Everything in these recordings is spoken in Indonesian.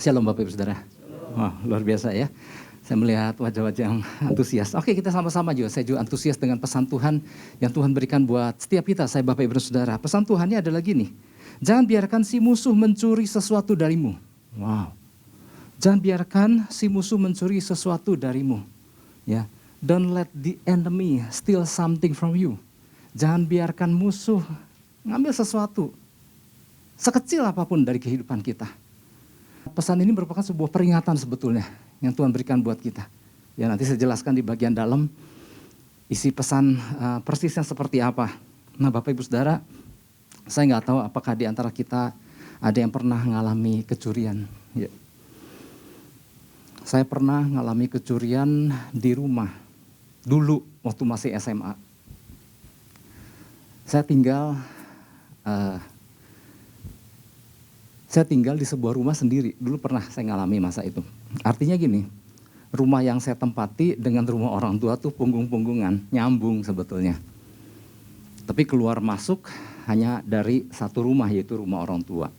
Shalom Bapak Ibu Saudara. Wah, luar biasa ya. Saya melihat wajah-wajah yang antusias. Oke, kita sama-sama juga. Saya juga antusias dengan pesan Tuhan yang Tuhan berikan buat setiap kita, saya Bapak Ibu Saudara. Pesan Tuhannya adalah gini. Jangan biarkan si musuh mencuri sesuatu darimu. Wow. Jangan biarkan si musuh mencuri sesuatu darimu. Ya. Don't let the enemy steal something from you. Jangan biarkan musuh ngambil sesuatu sekecil apapun dari kehidupan kita. Pesan ini merupakan sebuah peringatan sebetulnya yang Tuhan berikan buat kita. Ya, nanti saya jelaskan di bagian dalam isi pesan persisnya seperti apa. Nah, Bapak Ibu Saudara, saya nggak tahu apakah di antara kita ada yang pernah mengalami kecurian. Ya. Saya pernah mengalami kecurian di rumah dulu waktu masih SMA. Saya tinggal di sebuah rumah sendiri. Dulu pernah saya ngalami masa itu. Artinya gini, rumah yang saya tempati dengan rumah orang tua tuh punggung-punggungan, nyambung sebetulnya. Tapi keluar masuk hanya dari satu rumah, yaitu rumah orang tua.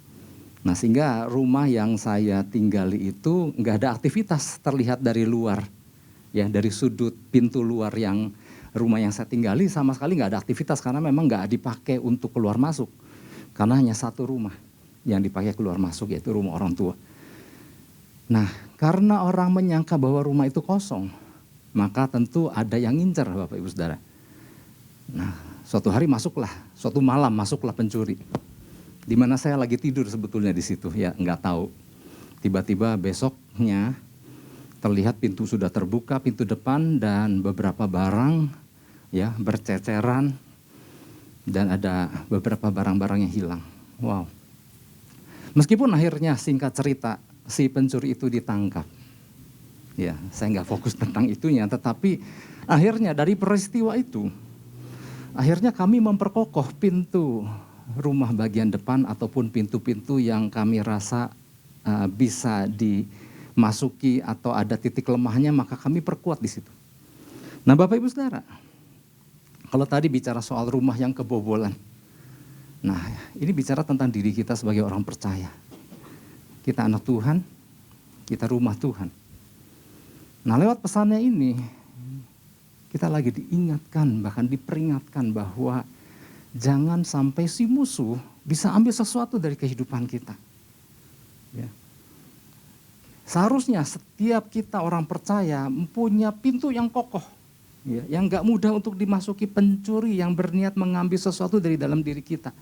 Nah, sehingga rumah yang saya tinggali itu nggak ada aktivitas terlihat dari luar. Ya, dari sudut pintu luar yang rumah yang saya tinggali sama sekali nggak ada aktivitas karena memang nggak dipakai untuk keluar masuk. Karena hanya satu rumah yang dipakai keluar masuk, yaitu rumah orang tua. Nah, karena orang menyangka bahwa rumah itu kosong, maka tentu ada yang ngincer Bapak Ibu Saudara. Nah, suatu malam masuklah pencuri. Di mana saya lagi tidur sebetulnya di situ, ya nggak tahu. Tiba-tiba besoknya terlihat pintu sudah terbuka, pintu depan dan beberapa barang ya berceceran dan ada beberapa barang-barang yang hilang. Wow. Meskipun akhirnya singkat cerita si pencuri itu ditangkap. Ya, saya nggak fokus tentang itunya, tetapi akhirnya dari peristiwa itu, akhirnya kami memperkokoh pintu rumah bagian depan ataupun pintu-pintu yang kami rasa bisa dimasuki atau ada titik lemahnya, maka kami perkuat di situ. Nah, Bapak Ibu Saudara, kalau tadi bicara soal rumah yang kebobolan, nah, ini bicara tentang diri kita sebagai orang percaya. Kita anak Tuhan, kita rumah Tuhan. Nah, lewat pesannya ini, kita lagi diingatkan, bahkan diperingatkan bahwa jangan sampai si musuh bisa ambil sesuatu dari kehidupan kita. Ya. Seharusnya setiap kita orang percaya mempunyai pintu yang kokoh. Ya, yang gak mudah untuk dimasuki pencuri yang berniat mengambil sesuatu dari dalam diri kita.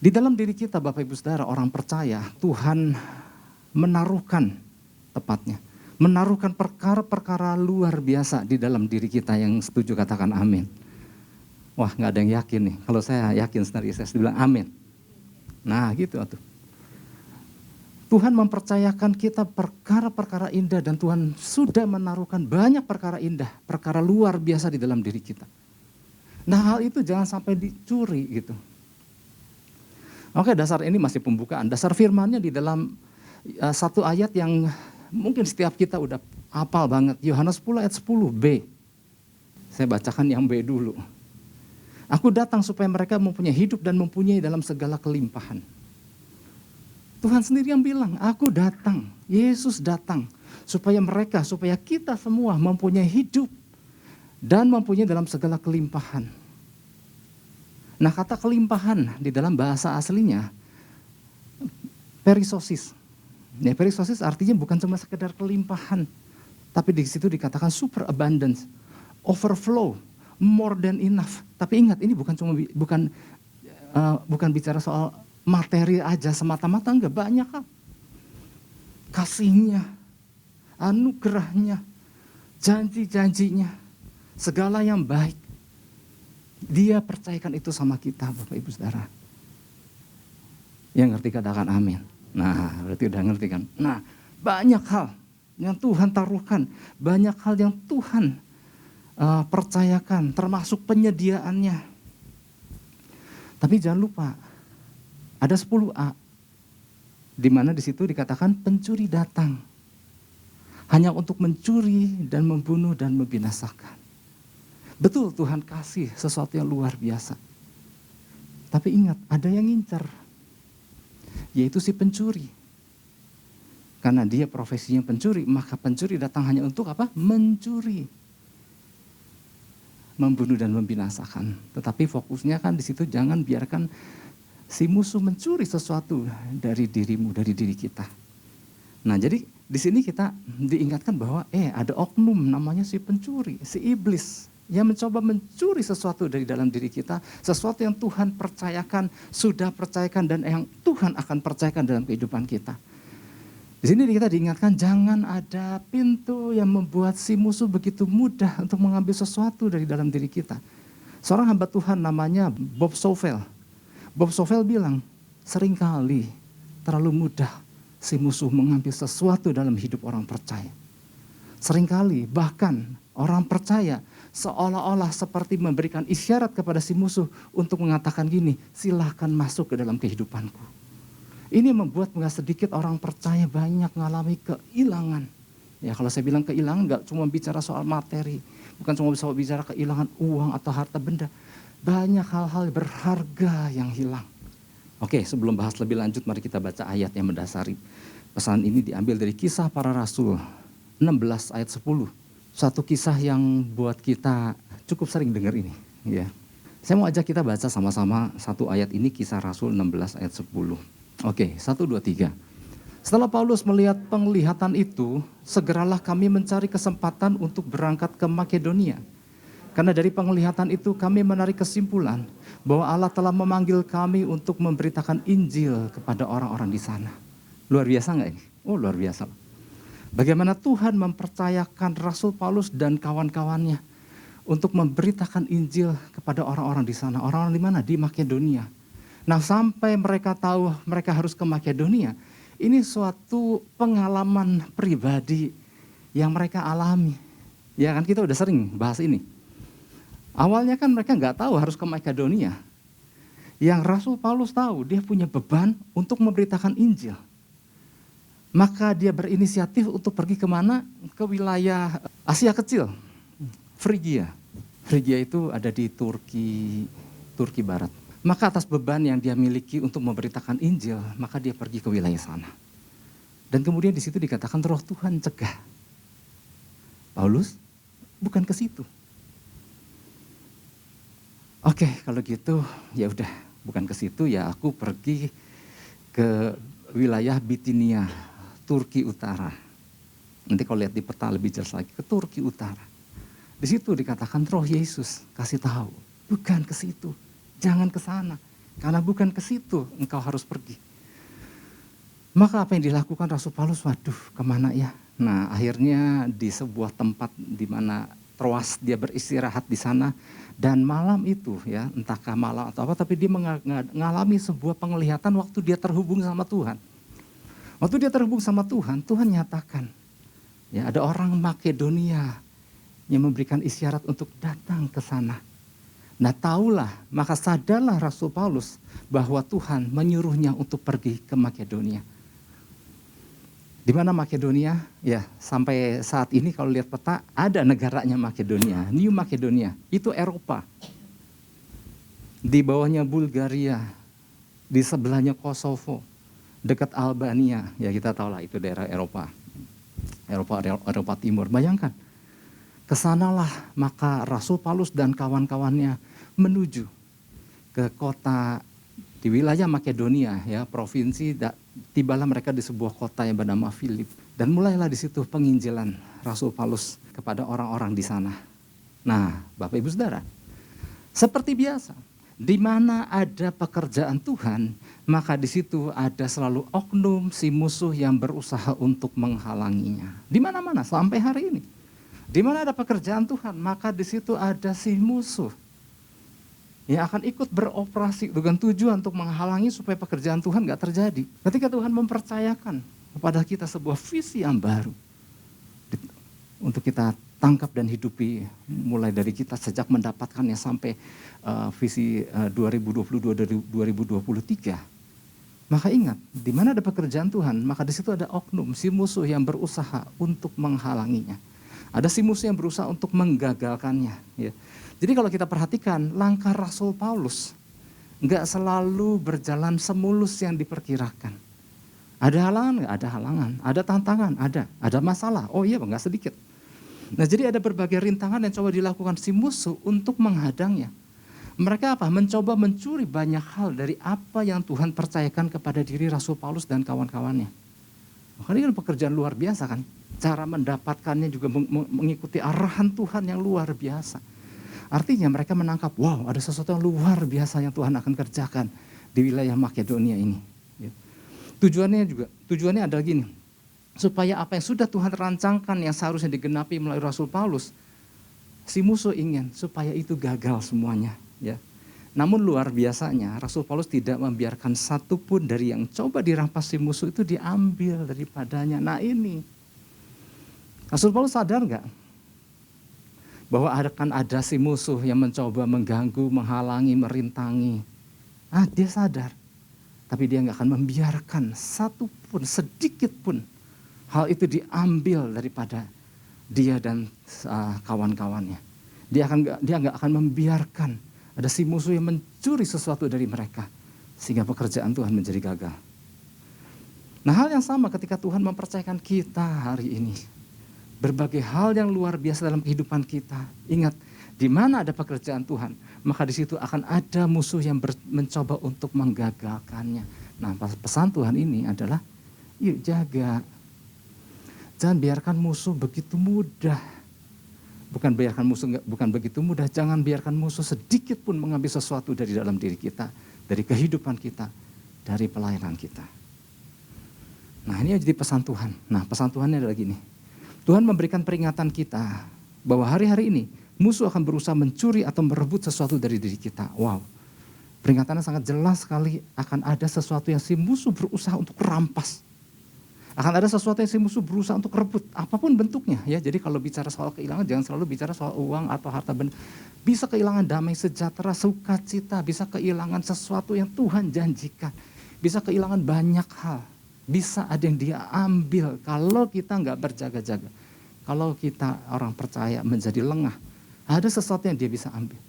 Di dalam diri kita Bapak Ibu Saudara orang percaya, Tuhan menaruhkan perkara-perkara luar biasa di dalam diri kita. Yang setuju katakan amin. Wah, gak ada yang yakin nih. Kalau saya yakin sendiri, saya bilang amin. Nah gitu tuh. Tuhan mempercayakan kita perkara-perkara indah dan Tuhan sudah menaruhkan banyak perkara indah, perkara luar biasa di dalam diri kita. Nah, hal itu jangan sampai dicuri gitu. Oke, dasar ini masih pembukaan. Dasar firmannya di dalam satu ayat yang mungkin setiap kita udah hafal banget. Yohanes 10 ayat 10b. Saya bacakan yang B dulu. Aku datang supaya mereka mempunyai hidup dan mempunyai dalam segala kelimpahan. Tuhan sendiri yang bilang, aku datang, Yesus datang, supaya kita semua mempunyai hidup dan mempunyai dalam segala kelimpahan. Nah, kata kelimpahan di dalam bahasa aslinya, perisosis. Ya, perisosis artinya bukan cuma sekedar kelimpahan, tapi di situ dikatakan super abundance, overflow, more than enough. Tapi ingat, ini bukan bicara soal materi aja semata-mata, enggak, banyak hal. Kasihnya, anugerahnya, janji-janjinya, segala yang baik. Dia percayakan itu sama kita Bapak Ibu Saudara. Yang ngerti katakan amin. Nah, berarti udah ngerti kan. Nah, banyak hal yang Tuhan taruhkan. Banyak hal yang Tuhan percayakan, termasuk penyediaannya. Tapi jangan lupa, ada 10A, di mana di situ dikatakan pencuri datang hanya untuk mencuri dan membunuh dan membinasakan. Betul, Tuhan kasih sesuatu yang luar biasa. Tapi ingat, ada yang ngincar. yaitu si pencuri. Karena dia profesinya pencuri, maka pencuri datang hanya untuk apa? Mencuri, membunuh dan membinasakan. Tetapi fokusnya kan di situ, jangan biarkan si musuh mencuri sesuatu dari dirimu, dari diri kita. Nah, jadi di sini kita diingatkan bahwa ada oknum namanya si pencuri, si iblis yang mencoba mencuri sesuatu dari dalam diri kita, sesuatu yang Tuhan percayakan, sudah percayakan dan yang Tuhan akan percayakan dalam kehidupan kita. Di sini kita diingatkan jangan ada pintu yang membuat si musuh begitu mudah untuk mengambil sesuatu dari dalam diri kita. Seorang hamba Tuhan namanya Bob Sovell. Bob Sovell bilang, seringkali terlalu mudah si musuh mengambil sesuatu dalam hidup orang percaya. Seringkali bahkan orang percaya seolah-olah seperti memberikan isyarat kepada si musuh untuk mengatakan gini, silahkan masuk ke dalam kehidupanku. Ini membuat nggak sedikit orang percaya banyak mengalami kehilangan. Ya kalau saya bilang kehilangan nggak cuma bicara soal materi, bukan cuma bisa bicara kehilangan uang atau harta benda. Banyak hal-hal berharga yang hilang. Oke, sebelum bahas lebih lanjut, mari kita baca ayat yang mendasari. Pesan ini diambil dari Kisah Para Rasul 16 ayat 10. Satu kisah yang buat kita cukup sering dengar ini. Ya. Saya mau ajak kita baca sama-sama satu ayat ini, Kisah Rasul 16 ayat 10. Oke, 1, 2, 3. Setelah Paulus melihat penglihatan itu, segeralah kami mencari kesempatan untuk berangkat ke Makedonia. Karena dari penglihatan itu kami menarik kesimpulan bahwa Allah telah memanggil kami untuk memberitakan Injil kepada orang-orang di sana. Luar biasa nggak ini? Oh luar biasa. Bagaimana Tuhan mempercayakan Rasul Paulus dan kawan-kawannya untuk memberitakan Injil kepada orang-orang di sana. Orang-orang di mana? Di Makedonia. Nah sampai mereka tahu mereka harus ke Makedonia, ini suatu pengalaman pribadi yang mereka alami. Ya kan kita udah sering bahas ini. Awalnya kan mereka nggak tahu harus ke Makedonia. Yang Rasul Paulus tahu dia punya beban untuk memberitakan Injil. Maka dia berinisiatif untuk pergi kemana? Ke wilayah Asia Kecil, Frigia. Frigia itu ada di Turki Barat. Maka atas beban yang dia miliki untuk memberitakan Injil, maka dia pergi ke wilayah sana. Dan kemudian di situ dikatakan Roh Tuhan cegah. Paulus, bukan ke situ. Oke, kalau gitu ya udah, bukan ke situ ya aku pergi ke wilayah Bitinia, Turki Utara. Nanti kalau lihat di peta lebih jelas lagi, ke Turki Utara. Di situ dikatakan Roh Yesus kasih tahu, bukan ke situ. Jangan ke sana, karena bukan ke situ engkau harus pergi. Maka apa yang dilakukan Rasul Paulus? Waduh, kemana ya? Nah, akhirnya di sebuah tempat di mana Troas dia beristirahat di sana. Dan malam itu ya, entahkah malam atau apa, tapi dia mengalami sebuah penglihatan waktu dia terhubung sama Tuhan. Waktu dia terhubung sama Tuhan, Tuhan nyatakan, ya ada orang Makedonia yang memberikan isyarat untuk datang ke sana. Nah taulah, maka sadarlah Rasul Paulus bahwa Tuhan menyuruhnya untuk pergi ke Makedonia. Di mana Makedonia? Ya sampai saat ini kalau lihat peta ada negaranya Makedonia, New Makedonia, itu Eropa. Di bawahnya Bulgaria, di sebelahnya Kosovo, dekat Albania, ya kita tahu lah itu daerah Eropa Timur. Bayangkan, kesanalah maka Rasul Paulus dan kawan-kawannya menuju ke kota di wilayah Makedonia, ya provinsi. Tibalah mereka di sebuah kota yang bernama Filip, dan mulailah di situ penginjilan Rasul Paulus kepada orang-orang di sana. Nah, Bapak Ibu Saudara, seperti biasa, di mana ada pekerjaan Tuhan, maka di situ ada selalu oknum si musuh yang berusaha untuk menghalanginya. Di mana-mana sampai hari ini. Di mana ada pekerjaan Tuhan, maka di situ ada si musuh yang akan ikut beroperasi dengan tujuan untuk menghalangi supaya pekerjaan Tuhan gak terjadi. Ketika Tuhan mempercayakan kepada kita sebuah visi yang baru untuk kita tangkap dan hidupi, mulai dari kita sejak mendapatkannya sampai visi 2022-2023. Maka ingat, di mana ada pekerjaan Tuhan, maka di situ ada oknum, si musuh yang berusaha untuk menghalanginya. Ada si musuh yang berusaha untuk menggagalkannya. Ya. Jadi kalau kita perhatikan, langkah Rasul Paulus nggak selalu berjalan semulus yang diperkirakan. Ada halangan nggak? Ada halangan. Ada tantangan? Ada. Ada masalah? Oh iya, nggak sedikit. Nah jadi ada berbagai rintangan yang coba dilakukan si musuh untuk menghadangnya. Mereka apa? Mencoba mencuri banyak hal dari apa yang Tuhan percayakan kepada diri Rasul Paulus dan kawan-kawannya. Makanya ini kan pekerjaan luar biasa kan. Cara mendapatkannya juga mengikuti arahan Tuhan yang luar biasa. Artinya mereka menangkap, wow ada sesuatu yang luar biasa yang Tuhan akan kerjakan di wilayah Makedonia ini. Tujuannya adalah gini, supaya apa yang sudah Tuhan rancangkan yang seharusnya digenapi melalui Rasul Paulus, si musuh ingin supaya itu gagal semuanya. Ya. Namun luar biasanya Rasul Paulus tidak membiarkan satupun dari yang coba dirampas si musuh itu diambil daripadanya. Nah ini, Rasul Paulus sadar nggak bahwa akan ada si musuh yang mencoba mengganggu, menghalangi, merintangi. Dia sadar, tapi dia nggak akan membiarkan satupun, sedikit pun hal itu diambil daripada dia dan kawan-kawannya. Dia nggak akan membiarkan ada si musuh yang mencuri sesuatu dari mereka sehingga pekerjaan Tuhan menjadi gagal. Nah hal yang sama ketika Tuhan mempercayakan kita hari ini. Berbagai hal yang luar biasa dalam kehidupan kita. Ingat, di mana ada pekerjaan Tuhan, maka di situ akan ada musuh yang mencoba untuk menggagalkannya. Nah pesan Tuhan ini adalah, yuk jaga. Jangan biarkan musuh begitu mudah. Bukan begitu mudah, jangan biarkan musuh sedikit pun mengambil sesuatu dari dalam diri kita, dari kehidupan kita, dari pelayanan kita. Nah ini jadi pesan Tuhan. Nah pesan Tuhannya adalah gini, Tuhan memberikan peringatan kita bahwa hari-hari ini musuh akan berusaha mencuri atau merebut sesuatu dari diri kita. Wow, peringatannya sangat jelas sekali, akan ada sesuatu yang si musuh berusaha untuk rampas. Akan ada sesuatu yang si musuh berusaha untuk rebut, apapun bentuknya ya. Jadi kalau bicara soal kehilangan, jangan selalu bicara soal uang atau harta benda. Bisa kehilangan damai sejahtera, sukacita, bisa kehilangan sesuatu yang Tuhan janjikan. Bisa kehilangan banyak hal. Bisa ada yang dia ambil kalau kita nggak berjaga-jaga. Kalau kita orang percaya menjadi lengah, ada sesuatu yang dia bisa ambil.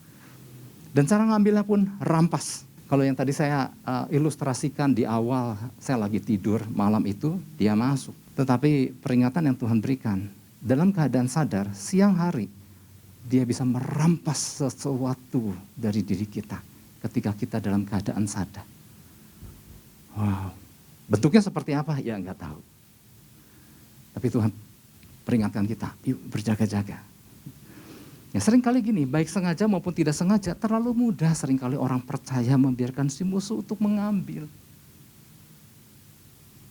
Dan cara ngambilnya pun rampas. Kalau yang tadi saya ilustrasikan di awal, saya lagi tidur malam itu, dia masuk. Tetapi peringatan yang Tuhan berikan, dalam keadaan sadar, siang hari, dia bisa merampas sesuatu dari diri kita ketika kita dalam keadaan sadar. Wow, bentuknya seperti apa? Ya nggak tahu. Tapi Tuhan peringatkan kita, yuk berjaga-jaga. Ya seringkali gini, baik sengaja maupun tidak sengaja, terlalu mudah seringkali orang percaya membiarkan si musuh untuk mengambil.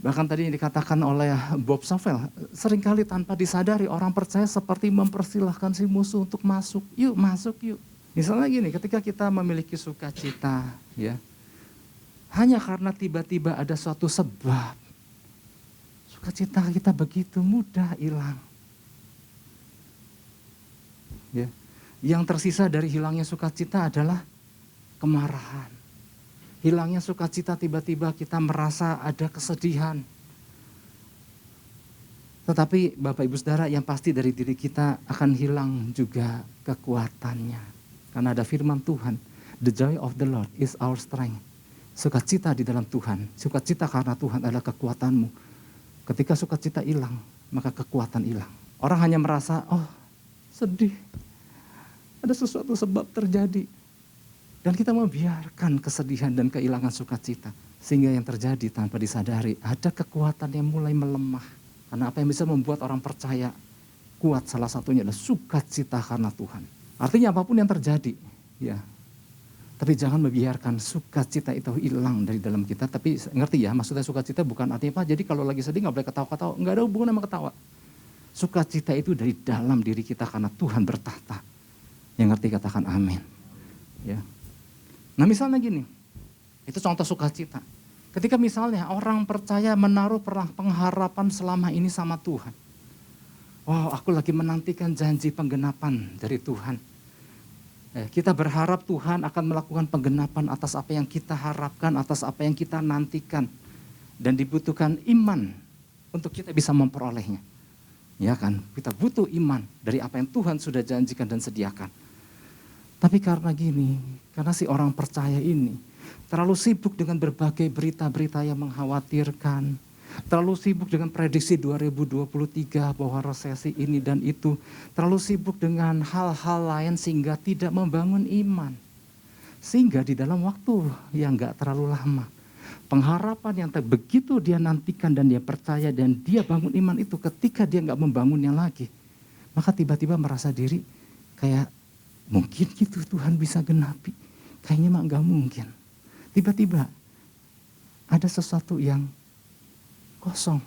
Bahkan tadi yang dikatakan oleh Bob Savell, seringkali tanpa disadari orang percaya seperti mempersilahkan si musuh untuk masuk. Yuk masuk yuk. Misalnya gini, ketika kita memiliki sukacita, ya, hanya karena tiba-tiba ada suatu sebab, sukacita kita begitu mudah hilang. Ya. Yang tersisa dari hilangnya sukacita adalah kemarahan. Hilangnya sukacita tiba-tiba kita merasa ada kesedihan. Tetapi Bapak Ibu Saudara, yang pasti dari diri kita akan hilang juga kekuatannya. Karena ada firman Tuhan, the joy of the Lord is our strength. Sukacita di dalam Tuhan, sukacita karena Tuhan adalah kekuatanmu. Ketika sukacita hilang, maka kekuatan hilang. Orang hanya merasa, oh sedih. Ada sesuatu sebab terjadi. Dan kita membiarkan kesedihan dan kehilangan sukacita. Sehingga yang terjadi tanpa disadari, ada kekuatan yang mulai melemah. Karena apa yang bisa membuat orang percaya kuat, salah satunya adalah sukacita karena Tuhan. Artinya apapun yang terjadi, ya. Tapi jangan membiarkan sukacita itu hilang dari dalam kita. Tapi ngerti ya, maksudnya sukacita bukan artinya apa. Jadi kalau lagi sedih gak boleh ketawa-ketawa. Gak ada hubungan sama ketawa. Sukacita itu dari dalam diri kita karena Tuhan bertahta. Yang ngerti katakan amin. Ya. Nah misalnya gini, itu contoh sukacita. Ketika misalnya orang percaya menaruh pengharapan selama ini sama Tuhan. Wow, aku lagi menantikan janji penggenapan dari Tuhan. Kita berharap Tuhan akan melakukan penggenapan atas apa yang kita harapkan, atas apa yang kita nantikan. Dan dibutuhkan iman untuk kita bisa memperolehnya. Ya kan, kita butuh iman dari apa yang Tuhan sudah janjikan dan sediakan. Tapi karena gini, karena si orang percaya ini terlalu sibuk dengan berbagai berita-berita yang mengkhawatirkan, Terlalu sibuk dengan prediksi 2023 bahwa resesi ini dan itu. Terlalu sibuk dengan hal-hal lain sehingga tidak membangun iman. Sehingga di dalam waktu yang gak terlalu lama, pengharapan yang begitu dia nantikan dan dia percaya dan dia bangun iman itu, ketika dia gak membangunnya lagi, maka tiba-tiba merasa diri kayak mungkin gitu Tuhan bisa genapi. Kayaknya mah gak mungkin. Tiba-tiba ada sesuatu yang kosong,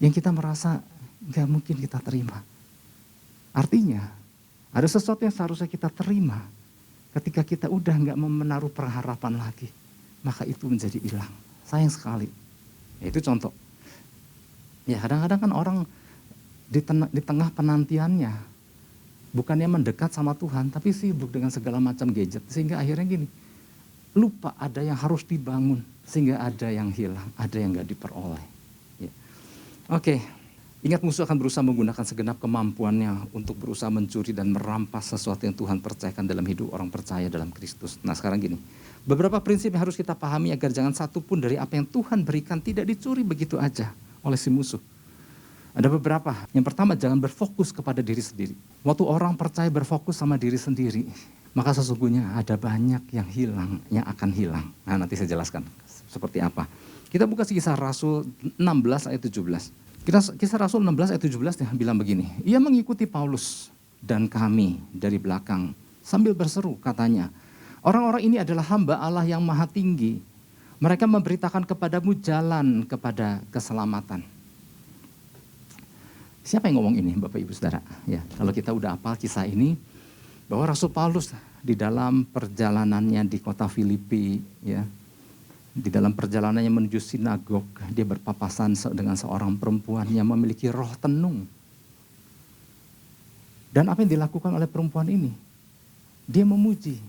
yang kita merasa gak mungkin kita terima. Artinya ada sesuatu yang seharusnya kita terima ketika kita udah gak menaruh pengharapan lagi, maka itu menjadi hilang. Sayang sekali. Ya, itu contoh. Ya kadang-kadang kan orang di tengah penantiannya, bukannya mendekat sama Tuhan, tapi sibuk dengan segala macam gadget. Sehingga akhirnya gini, lupa ada yang harus dibangun. Sehingga ada yang hilang, ada yang gak diperoleh. Ya. Oke, ingat musuh akan berusaha menggunakan segenap kemampuannya untuk berusaha mencuri dan merampas sesuatu yang Tuhan percayakan dalam hidup orang percaya dalam Kristus. Nah sekarang gini, beberapa prinsip yang harus kita pahami agar jangan satu pun dari apa yang Tuhan berikan tidak dicuri begitu aja oleh si musuh. Ada beberapa. Yang pertama, jangan berfokus kepada diri sendiri. Waktu orang percaya berfokus sama diri sendiri, maka sesungguhnya ada banyak yang hilang, yang akan hilang. Nah nanti saya jelaskan seperti apa. Kita buka Kisah Rasul 16 ayat 17. Kisah Rasul 16 ayat 17 bilang begini. Ia mengikuti Paulus dan kami dari belakang sambil berseru katanya, orang-orang ini adalah hamba Allah yang maha tinggi. Mereka memberitakan kepadamu jalan kepada keselamatan. Siapa yang ngomong ini Bapak Ibu Saudara? Ya, kalau kita udah hafal kisah ini, bahwa Rasul Paulus di dalam perjalanannya di kota Filipi, ya, di dalam perjalanannya menuju sinagog, dia berpapasan dengan seorang perempuan yang memiliki roh tenung. Dan apa yang dilakukan oleh perempuan ini? Dia memuji,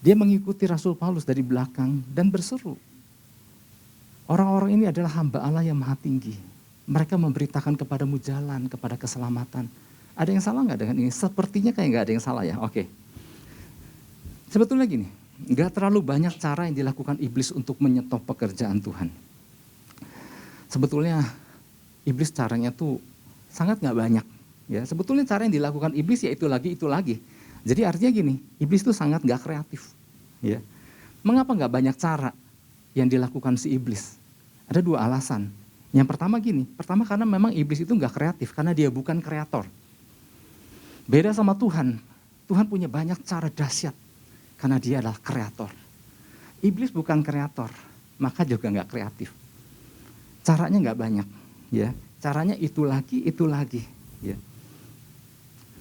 dia mengikuti Rasul Paulus dari belakang dan berseru. Orang-orang ini adalah hamba Allah yang maha tinggi. Mereka memberitakan kepadamu jalan kepada keselamatan. Ada yang salah nggak dengan ini? Sepertinya kayak nggak ada yang salah ya. Oke. Sebetulnya gini, nggak terlalu banyak cara yang dilakukan iblis untuk menyetop pekerjaan Tuhan. Sebetulnya iblis caranya tuh sangat nggak banyak. Ya, sebetulnya cara yang dilakukan iblis ya itu lagi. Jadi artinya gini, iblis tuh sangat nggak kreatif. Ya. Mengapa nggak banyak cara yang dilakukan si iblis? Ada dua alasan. Yang pertama gini, karena memang iblis itu nggak kreatif, karena dia bukan kreator. Beda sama Tuhan, Tuhan punya banyak cara dahsyat, karena dia adalah kreator. Iblis bukan kreator, maka juga nggak kreatif. Caranya nggak banyak, ya. Caranya itu lagi, ya.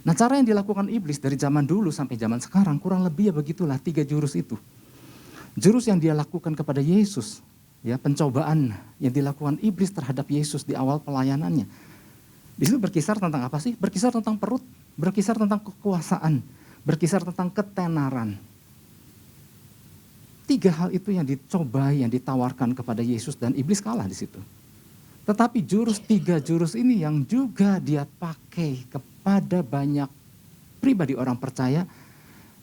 Nah cara yang dilakukan iblis dari zaman dulu sampai zaman sekarang, kurang lebih ya begitulah 3 jurus itu. Jurus yang dia lakukan kepada Yesus, ya, pencobaan yang dilakukan iblis terhadap Yesus di awal pelayanannya. Di situ berkisar tentang apa sih? Berkisar tentang perut, berkisar tentang kekuasaan, berkisar tentang ketenaran. 3 hal itu yang dicoba, yang ditawarkan kepada Yesus dan iblis kalah di situ. Tetapi 3 jurus ini yang juga dia pakai kepada banyak pribadi orang percaya,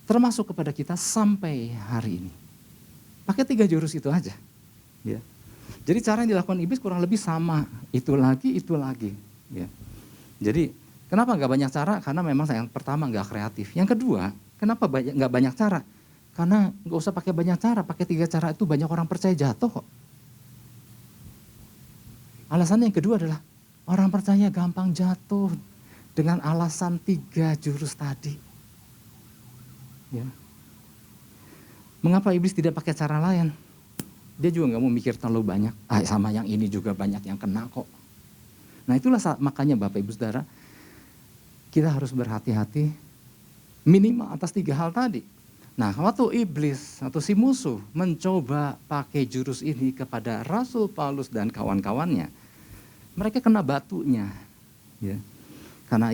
termasuk kepada kita sampai hari ini. Pakai 3 jurus itu aja. Ya. Jadi cara yang dilakukan iblis kurang lebih sama, itu lagi. Ya. Jadi kenapa nggak banyak cara? Karena memang yang pertama nggak kreatif. Yang kedua, kenapa nggak banyak cara? Karena nggak usah pakai banyak cara, pakai 3 cara itu banyak orang percaya jatuh kok. Alasan yang kedua adalah orang percaya gampang jatuh dengan alasan 3 jurus tadi. Ya. Mengapa iblis tidak pakai cara lain? Dia juga nggak mau mikir terlalu banyak. Sama yang ini juga banyak yang kena kok. Nah itulah makanya Bapak Ibu Saudara, kita harus berhati-hati minimal atas 3 hal tadi. Nah waktu iblis atau si musuh mencoba pakai jurus ini kepada Rasul Paulus dan kawan-kawannya, mereka kena batunya. Ya. Karena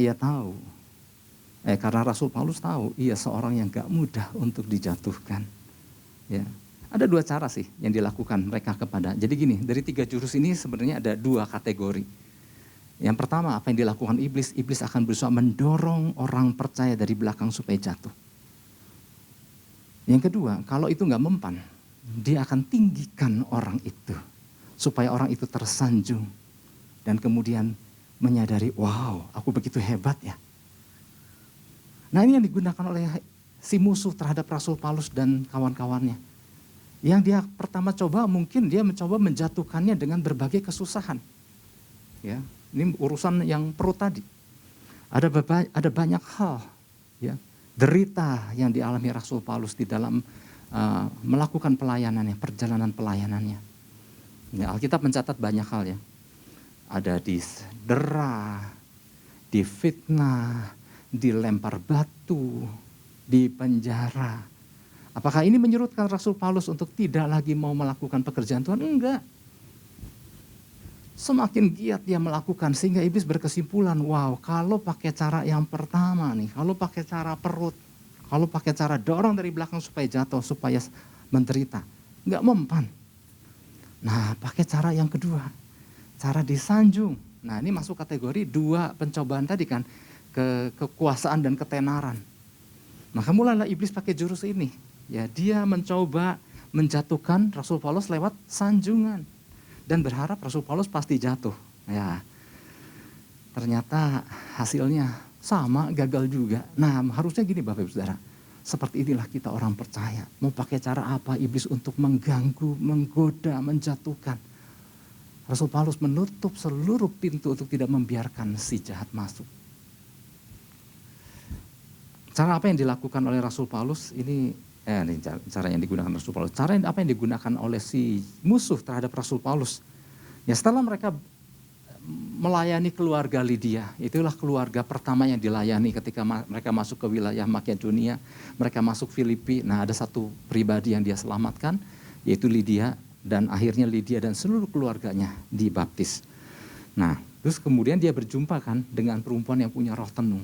Rasul Paulus tahu ia seorang yang gak mudah untuk dijatuhkan. Ya. Ada 2 cara sih yang dilakukan mereka kepada. Jadi gini, dari 3 jurus ini sebenarnya ada 2 kategori. Yang pertama, apa yang dilakukan iblis? Iblis akan berusaha mendorong orang percaya dari belakang supaya jatuh. Yang kedua, kalau itu nggak mempan, dia akan tinggikan orang itu supaya orang itu tersanjung dan kemudian menyadari, wow, aku begitu hebat ya. Nah, ini yang digunakan oleh si musuh terhadap Rasul Paulus dan kawan-kawannya. Yang dia pertama coba, mungkin dia mencoba menjatuhkannya dengan berbagai kesusahan. Ya, ini urusan yang perut tadi. Ada banyak hal, ya, derita yang dialami Rasul Paulus di dalam melakukan pelayanannya, perjalanan pelayanannya. Ya, Alkitab mencatat banyak hal ya. Ada didera, difitnah, dilempar batu, di penjara. Apakah ini menyurutkan Rasul Paulus untuk tidak lagi mau melakukan pekerjaan Tuhan? Enggak. Semakin giat dia melakukan sehingga iblis berkesimpulan, wow, kalau pakai cara yang pertama nih, kalau pakai cara perut, kalau pakai cara dorong dari belakang supaya jatuh, supaya menderita, enggak mempan. Nah, pakai cara yang kedua, cara disanjung. Nah, ini masuk kategori dua pencobaan tadi kan, kekuasaan dan ketenaran. Maka mulailah iblis pakai jurus ini. Ya, dia mencoba menjatuhkan Rasul Paulus lewat sanjungan. Dan berharap Rasul Paulus pasti jatuh. Ya, ternyata hasilnya sama, gagal juga. Nah, harusnya gini Bapak Ibu Saudara. Seperti inilah kita orang percaya. Mau pakai cara apa iblis untuk mengganggu, menggoda, menjatuhkan. Rasul Paulus menutup seluruh pintu untuk tidak membiarkan si jahat masuk. Cara apa yang dilakukan oleh Rasul Paulus ini cara yang digunakan Rasul Paulus. Cara apa yang digunakan oleh si musuh terhadap Rasul Paulus. Ya, setelah mereka melayani keluarga Lydia, itulah keluarga pertama yang dilayani ketika mereka masuk ke wilayah Makedonia, mereka masuk Filipi. Nah, ada satu pribadi yang dia selamatkan, yaitu Lydia, dan akhirnya Lydia dan seluruh keluarganya dibaptis. Nah, terus kemudian dia berjumpa kan dengan perempuan yang punya roh tenung.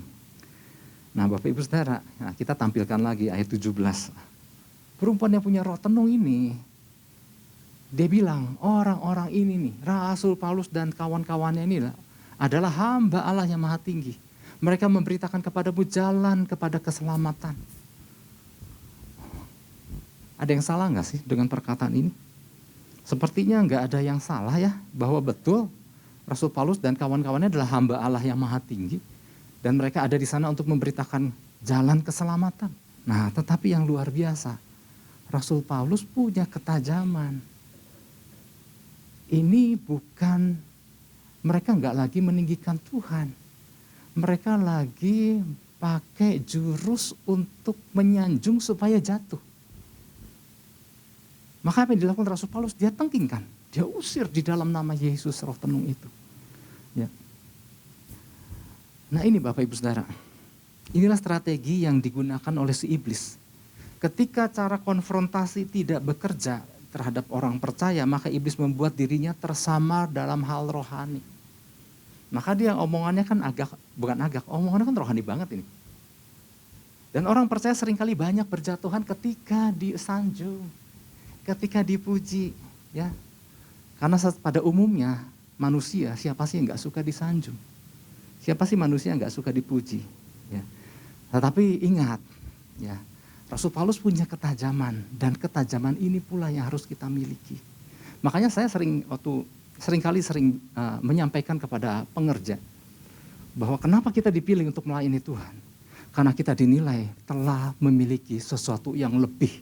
Nah, Bapak Ibu Saudara, nah kita tampilkan lagi ayat 17. Perempuan yang punya roh tenung ini, dia bilang, orang-orang ini nih, Rasul Paulus dan kawan-kawannya ini adalah hamba Allah yang maha tinggi. Mereka memberitakan kepadamu jalan kepada keselamatan. Ada yang salah nggak sih dengan perkataan ini? Sepertinya nggak ada yang salah ya, bahwa betul Rasul Paulus dan kawan-kawannya adalah hamba Allah yang maha tinggi. Dan mereka ada di sana untuk memberitakan jalan keselamatan. Nah, tetapi yang luar biasa, Rasul Paulus punya ketajaman. Ini bukan, mereka nggak lagi meninggikan Tuhan. Mereka lagi pakai jurus untuk menyanjung supaya jatuh. Maka apa yang dilakukan Rasul Paulus? Dia tengkingkan, dia usir di dalam nama Yesus roh tenung itu. Ya. Nah, ini Bapak Ibu Saudara, inilah strategi yang digunakan oleh si iblis. Ketika cara konfrontasi tidak bekerja terhadap orang percaya, maka iblis membuat dirinya tersamar dalam hal rohani. Maka dia omongannya kan omongannya kan rohani banget ini. Dan orang percaya seringkali banyak berjatuhan ketika disanjung, ketika dipuji. Ya. Karena pada umumnya manusia, siapa sih yang gak suka disanjung? Siapa sih manusia yang gak suka dipuji? Ya. Tetapi ingat, ya, Rasul Paulus punya ketajaman, dan ketajaman ini pula yang harus kita miliki. Makanya saya seringkali menyampaikan kepada pengerja bahwa kenapa kita dipilih untuk melayani Tuhan? Karena kita dinilai telah memiliki sesuatu yang lebih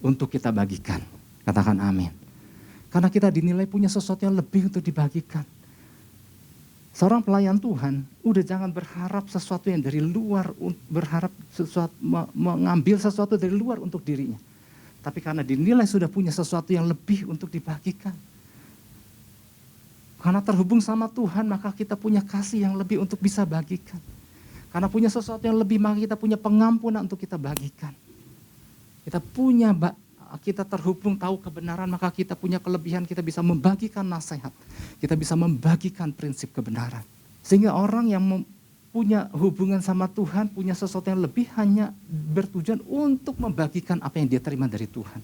untuk kita bagikan. Katakan amin. Karena kita dinilai punya sesuatu yang lebih untuk dibagikan. Seorang pelayan Tuhan, udah jangan berharap sesuatu yang dari luar, mengambil sesuatu dari luar untuk dirinya. Tapi karena dinilai sudah punya sesuatu yang lebih untuk dibagikan. Karena terhubung sama Tuhan, maka kita punya kasih yang lebih untuk bisa bagikan. Karena punya sesuatu yang lebih, maka kita punya pengampunan untuk kita bagikan. Kita terhubung tahu kebenaran, maka kita punya kelebihan, kita bisa membagikan nasihat. Kita bisa membagikan prinsip kebenaran. Sehingga orang yang punya hubungan sama Tuhan, punya sesuatu yang lebih, hanya bertujuan untuk membagikan apa yang dia terima dari Tuhan.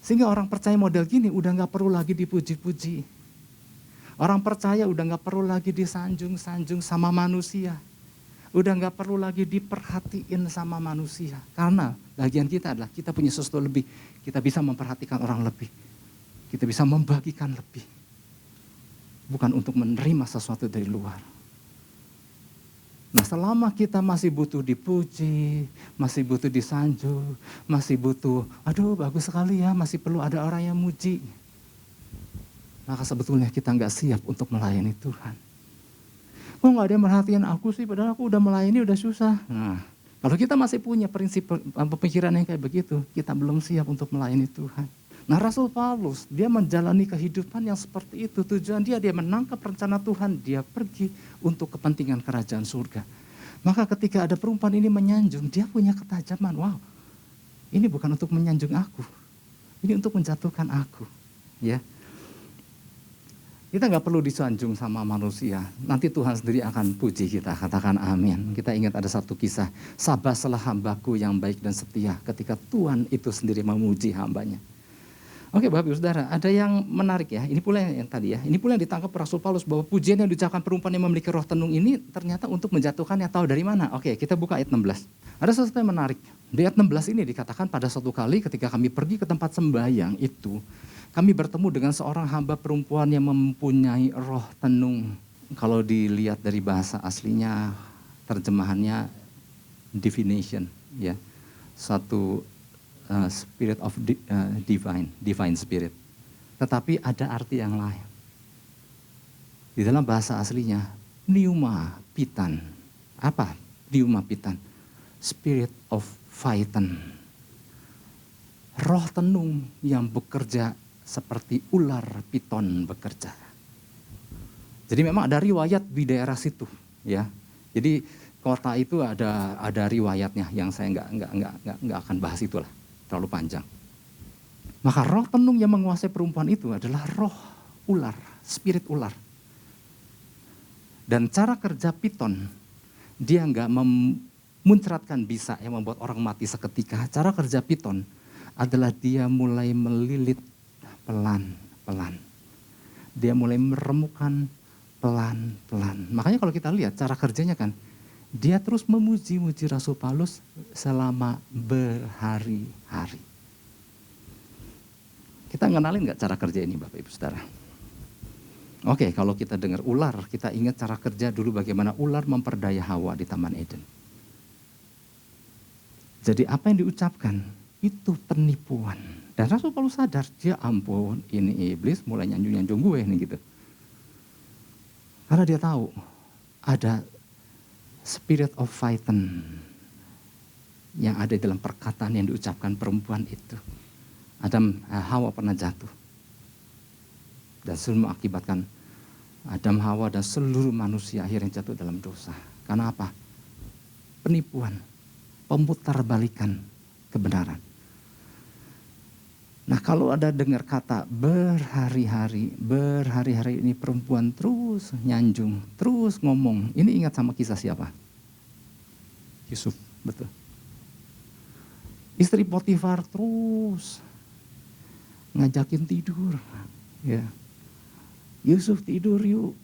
Sehingga orang percaya model gini udah gak perlu lagi dipuji-puji. Orang percaya udah gak perlu lagi disanjung-sanjung sama manusia. Udah gak perlu lagi diperhatiin sama manusia. Karena bagian kita adalah kita punya sesuatu lebih. Kita bisa memperhatikan orang lebih. Kita bisa membagikan lebih. Bukan untuk menerima sesuatu dari luar. Nah, selama kita masih butuh dipuji, masih butuh disanjung, masih butuh, aduh bagus sekali ya, masih perlu ada orang yang muji. Maka sebetulnya kita nggak siap untuk melayani Tuhan. Kok nggak ada yang merhatiin aku sih, padahal aku udah melayani udah susah. Nah, kalau kita masih punya prinsip pemikiran yang kayak begitu, kita belum siap untuk melayani Tuhan. Nah, Rasul Paulus, dia menjalani kehidupan yang seperti itu. Tujuan dia menangkap rencana Tuhan, dia pergi untuk kepentingan kerajaan surga. Maka ketika ada perempuan ini menyanjung, dia punya ketajaman. Wow, ini bukan untuk menyanjung aku, ini untuk menjatuhkan aku. Ya, kita nggak perlu disanjung sama manusia. Nanti Tuhan sendiri akan puji kita, katakan amin. Kita ingat ada satu kisah, sabarlah hambaku yang baik dan setia, ketika Tuhan itu sendiri memuji hambanya. Oke Bapak Ibu Saudara, ada yang menarik ya, ini pula yang tadi ya, ini pula yang ditangkap Rasul Paulus bahwa pujian yang diucapkan perempuan yang memiliki roh tenung ini ternyata untuk menjatuhkannya, tahu dari mana? Oke, kita buka ayat 16. Ada sesuatu yang menarik, di ayat 16 ini dikatakan pada suatu kali ketika kami pergi ke tempat sembahyang itu, kami bertemu dengan seorang hamba perempuan yang mempunyai roh tenung. Kalau dilihat dari bahasa aslinya, terjemahannya divination, ya, satu spirit of divine spirit. Tetapi ada arti yang lain. Di dalam bahasa aslinya, pneuma pitan. Apa pneuma pitan? Spirit of Phaeton. Roh tenung yang bekerja seperti ular piton bekerja. Jadi memang ada riwayat di daerah situ, ya. Jadi kota itu ada riwayatnya yang saya nggak akan bahas itulah. Terlalu panjang. Maka roh tenung yang menguasai perempuan itu adalah roh ular, spirit ular. Dan cara kerja piton, dia nggak memuncratkan bisa yang membuat orang mati seketika. Cara kerja piton adalah dia mulai melilit pelan-pelan. Dia mulai meremukkan pelan-pelan. Makanya kalau kita lihat cara kerjanya kan, dia terus memuji-muji Rasul Paulus selama berhari-hari. Kita ngenalin nggak cara kerja ini Bapak Ibu Saudara? Oke, kalau kita dengar ular, kita ingat cara kerja dulu bagaimana ular memperdaya Hawa di Taman Eden. Jadi apa yang diucapkan itu penipuan. Dan Rasul Paulus sadar, dia ampun ini iblis mulai nyanjung-nyanjung gue nih gitu. Karena dia tahu ada spirit of Phaeton yang ada dalam perkataan yang diucapkan perempuan itu. Hawa pernah jatuh. Dan semua mengakibatkan Adam, Hawa dan seluruh manusia akhirnya jatuh dalam dosa. Karena apa? Penipuan, pemutarbalikan kebenaran. Nah kalau ada dengar kata berhari-hari ini perempuan terus nyanjung, terus ngomong. Ini ingat sama kisah siapa? Yusuf, betul. Istri Potifar terus ngajakin tidur. Ya. Yusuf tidur yuk.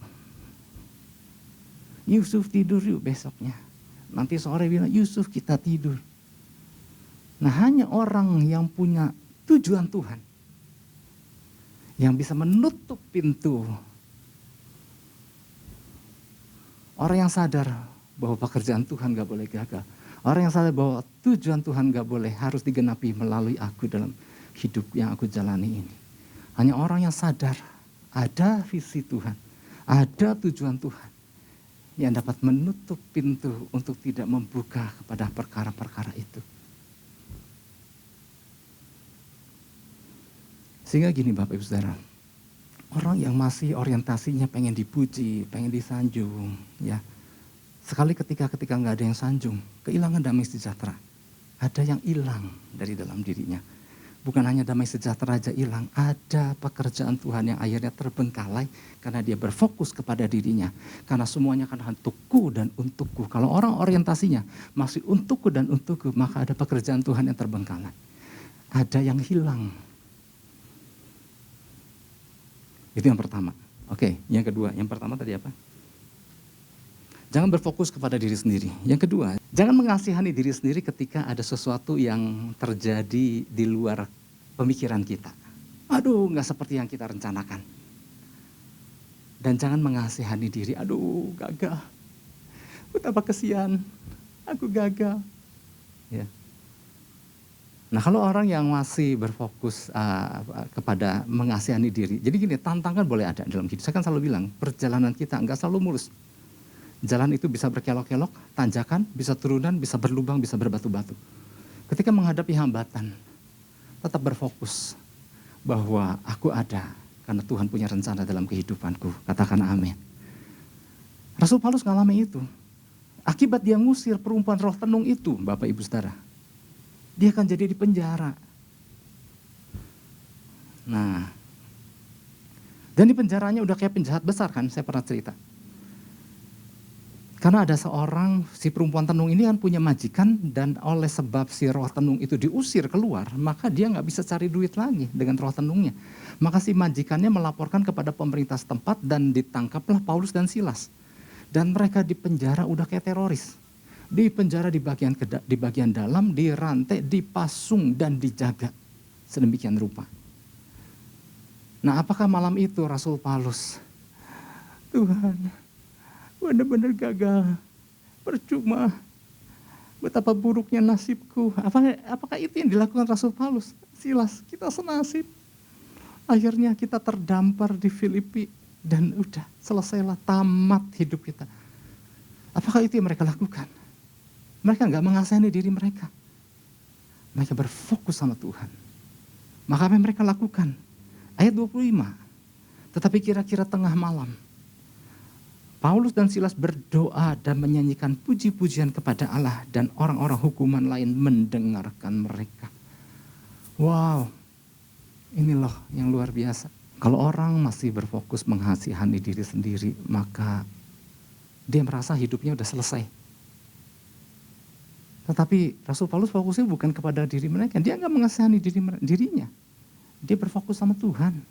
Yusuf tidur yuk besoknya. Nanti sore bilang Yusuf kita tidur. Nah hanya orang yang punya tujuan Tuhan yang bisa menutup pintu. Orang yang sadar bahwa pekerjaan Tuhan gak boleh gagal. Orang yang sadar bahwa tujuan Tuhan gak boleh harus digenapi melalui aku dalam hidup yang aku jalani ini. Hanya orang yang sadar ada visi Tuhan, ada tujuan Tuhan yang dapat menutup pintu untuk tidak membuka kepada perkara-perkara itu. Sehingga gini Bapak Ibu Saudara, orang yang masih orientasinya pengen dipuji, pengen disanjung, ya. Sekali ketika nggak ada yang sanjung, kehilangan damai sejahtera. Ada yang hilang dari dalam dirinya. Bukan hanya damai sejahtera aja hilang, ada pekerjaan Tuhan yang akhirnya terbengkalai karena dia berfokus kepada dirinya. Karena semuanya kan untukku dan untukku. Kalau orang orientasinya masih untukku dan untukku, maka ada pekerjaan Tuhan yang terbengkalai. Ada yang hilang. Itu yang pertama. Oke, yang kedua. Yang pertama tadi apa? Jangan berfokus kepada diri sendiri. Yang kedua, jangan mengasihani diri sendiri ketika ada sesuatu yang terjadi di luar pemikiran kita. Aduh, nggak seperti yang kita rencanakan. Dan jangan mengasihani diri, aduh gagal. Betapa kesian, aku gagal. Ya. Nah kalau orang yang masih berfokus kepada mengasihani diri, jadi gini, tantangan boleh ada dalam hidup. Saya kan selalu bilang, perjalanan kita nggak selalu mulus. Jalan itu bisa berkelok-kelok, tanjakan, bisa turunan, bisa berlubang, bisa berbatu-batu. Ketika menghadapi hambatan, tetap berfokus bahwa aku ada karena Tuhan punya rencana dalam kehidupanku. Katakan amin. Rasul Paulus ngalami itu. Akibat dia ngusir perempuan roh tenung itu, Bapak Ibu Saudara, dia akan jadi di penjara. Nah, dan di penjaranya udah kayak penjahat besar kan, saya pernah cerita. Karena ada seorang, si perempuan tenung ini kan punya majikan, dan oleh sebab si roh tenung itu diusir keluar, maka dia nggak bisa cari duit lagi dengan roh tenungnya. Maka si majikannya melaporkan kepada pemerintah setempat dan ditangkaplah Paulus dan Silas. Dan mereka di penjara udah kayak teroris. Di penjara di bagian dalam, dirantai, dipasung dan dijaga. Sedemikian rupa. Nah, apakah malam itu Rasul Paulus, Tuhan, benar-benar gagal, percuma, betapa buruknya nasibku. Apakah itu yang dilakukan Rasul Paulus? Silas, kita senasib. Akhirnya kita terdampar di Filipi dan udah selesailah, tamat hidup kita. Apakah itu yang mereka lakukan? Mereka nggak mengasihani diri mereka. Mereka berfokus sama Tuhan. Maka apa yang mereka lakukan? Ayat 25. Tetapi kira-kira tengah malam, Paulus dan Silas berdoa dan menyanyikan puji-pujian kepada Allah, dan orang-orang hukuman lain mendengarkan mereka. Wow, ini loh yang luar biasa. Kalau orang masih berfokus mengasihani diri sendiri, maka dia merasa hidupnya udah selesai. Tetapi Rasul Paulus fokusnya bukan kepada diri mereka, dia nggak mengasihani dirinya. Dia berfokus sama Tuhan.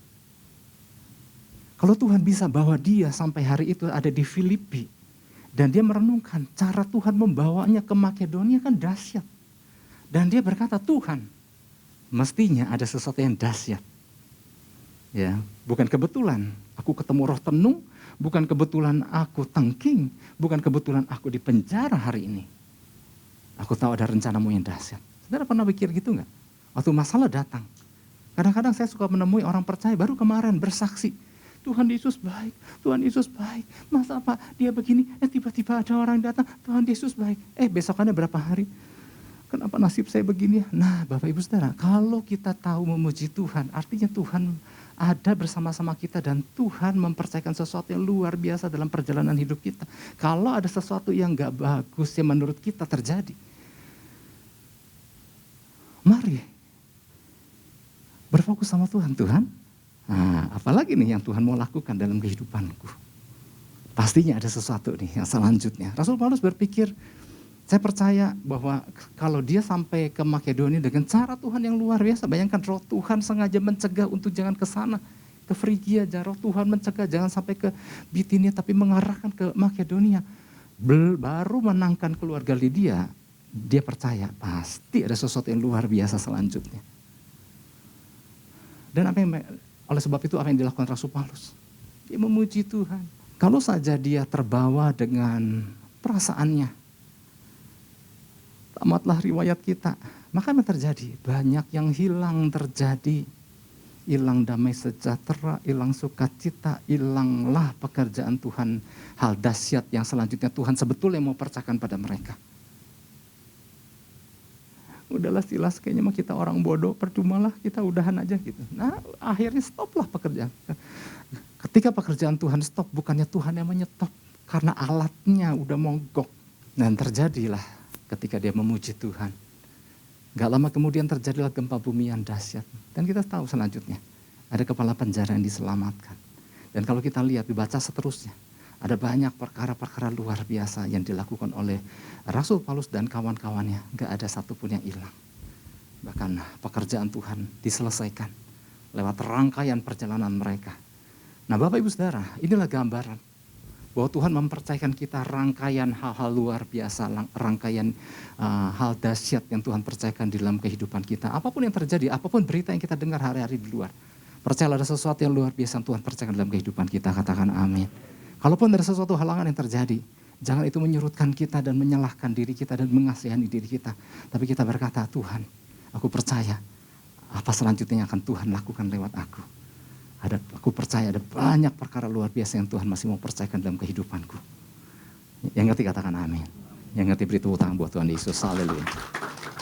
Kalau Tuhan bisa bawa dia sampai hari itu ada di Filipi, dan dia merenungkan cara Tuhan membawanya ke Makedonia kan dahsyat. Dan dia berkata, Tuhan, mestinya ada sesuatu yang dahsyat. Ya, bukan kebetulan aku ketemu roh tenung, bukan kebetulan aku tengking, bukan kebetulan aku di penjara hari ini. Aku tahu ada rencanamu yang dahsyat. Saudara pernah pikir gitu nggak? Waktu masalah datang, kadang-kadang saya suka menemui orang percaya baru kemarin bersaksi, Tuhan Yesus baik, Tuhan Yesus baik. Masa Pak dia begini, tiba-tiba ada orang datang, Tuhan Yesus baik. Besokannya berapa hari? Kenapa nasib saya begini? Nah Bapak Ibu Saudara, kalau kita tahu memuji Tuhan, artinya Tuhan ada bersama-sama kita dan Tuhan mempercayakan sesuatu yang luar biasa dalam perjalanan hidup kita. Kalau ada sesuatu yang gak bagus yang menurut kita terjadi, mari berfokus sama Tuhan. Tuhan, nah, apalagi nih yang Tuhan mau lakukan dalam kehidupanku? Pastinya ada sesuatu nih yang selanjutnya. Rasul Paulus berpikir, saya percaya bahwa kalau dia sampai ke Makedonia dengan cara Tuhan yang luar biasa, bayangkan roh Tuhan sengaja mencegah untuk jangan ke sana, ke Frigia, roh Tuhan mencegah jangan sampai ke Bitinia, tapi mengarahkan ke Makedonia. Baru menangkan keluarga Lydia, dia percaya pasti ada sesuatu yang luar biasa selanjutnya. Dan oleh sebab itu apa yang dilakukan Rasul Paulus? Dia memuji Tuhan. Kalau saja dia terbawa dengan perasaannya, tamatlah riwayat kita. Maka apa yang terjadi? Banyak yang hilang terjadi. Hilang damai sejahtera, hilang sukacita, hilanglah pekerjaan Tuhan. Hal dahsyat yang selanjutnya Tuhan sebetulnya mau percayakan pada mereka. Udahlah Silas, kayaknya mah kita orang bodoh, percumalah kita udahan aja gitu. Nah akhirnya stoplah pekerjaan. Ketika pekerjaan Tuhan stop, bukannya Tuhan yang menyetop, karena alatnya udah mogok. Dan terjadilah ketika dia memuji Tuhan. Gak lama kemudian terjadilah gempa bumi yang dahsyat. Dan kita tahu selanjutnya, ada kepala penjara yang diselamatkan. Dan kalau kita lihat, dibaca seterusnya, ada banyak perkara-perkara luar biasa yang dilakukan oleh Rasul Paulus dan kawan-kawannya. Gak ada satupun yang hilang. Bahkan pekerjaan Tuhan diselesaikan lewat rangkaian perjalanan mereka. Nah Bapak Ibu Saudara, inilah gambaran bahwa Tuhan mempercayakan kita rangkaian hal-hal luar biasa, rangkaian hal dahsyat yang Tuhan percayakan di dalam kehidupan kita. Apapun yang terjadi, apapun berita yang kita dengar hari-hari di luar, Percayalah ada sesuatu yang luar biasa Tuhan percayakan dalam kehidupan kita, katakan amin. Kalaupun ada sesuatu halangan yang terjadi, jangan itu menyurutkan kita dan menyalahkan diri kita dan mengasihani diri kita. Tapi kita berkata, Tuhan, aku percaya apa selanjutnya akan Tuhan lakukan lewat aku. Aku percaya ada banyak perkara luar biasa yang Tuhan masih mau percayakan dalam kehidupanku. Yang ngerti katakan amin. Yang ngerti beri tepuk tangan buat Tuhan Yesus. Haleluya.